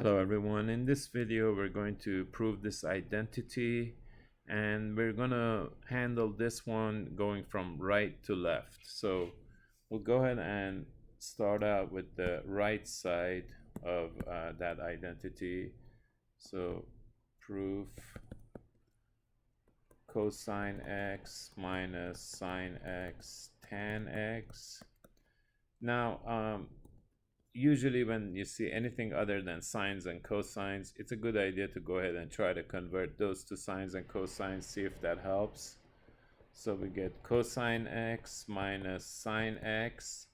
Hello everyone, in this video we're going to prove this identity and we're gonna handle this one going from right to left. So we'll go ahead and start out with the right side of that identity. So proof cosine x minus sine x tan x. Now usually when you see anything other than sines and cosines, it's a good idea to go ahead and try to convert those to sines and cosines, see if that helps. So we get cosine x minus sine x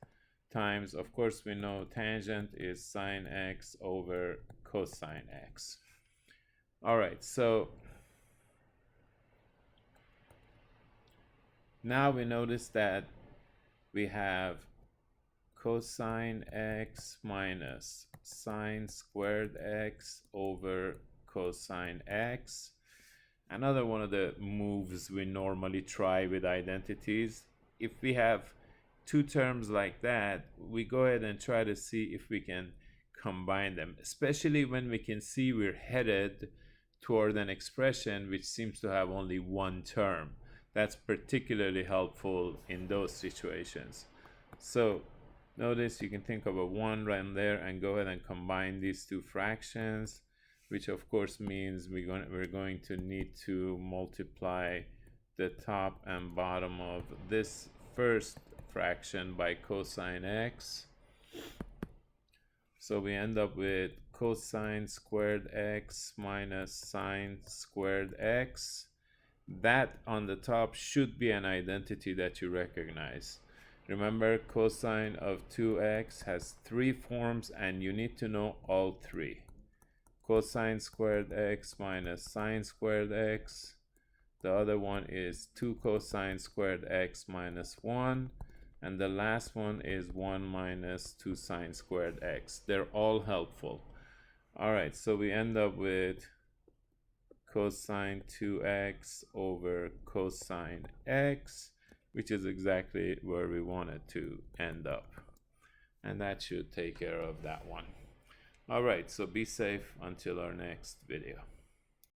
times, of course we know tangent is sine x over cosine x. All right, so now we notice that we have cosine x minus sine squared x over cosine x. Another one of the moves we normally try with identities, if we have two terms like that, we go ahead and try to see if we can combine them, especially when we can see we're headed toward an expression which seems to have only one term. That's particularly helpful in those situations. So notice you can think of a 1 right there and go ahead and combine these two fractions, which of course means we're going to need to multiply the top and bottom of this first fraction by cosine x. So we end up with cosine squared x minus sine squared x. That on the top should be an identity that you recognize. Remember, cosine of 2x has three forms and you need to know all three. Cosine squared x minus sine squared x. The other one is 2 cosine squared x minus 1. And the last one is 1 minus 2 sine squared x. They're all helpful. All right, so we end up with cosine 2x over cosine x, which is exactly where we wanted to end up. And that should take care of that one. All right, so be safe until our next video.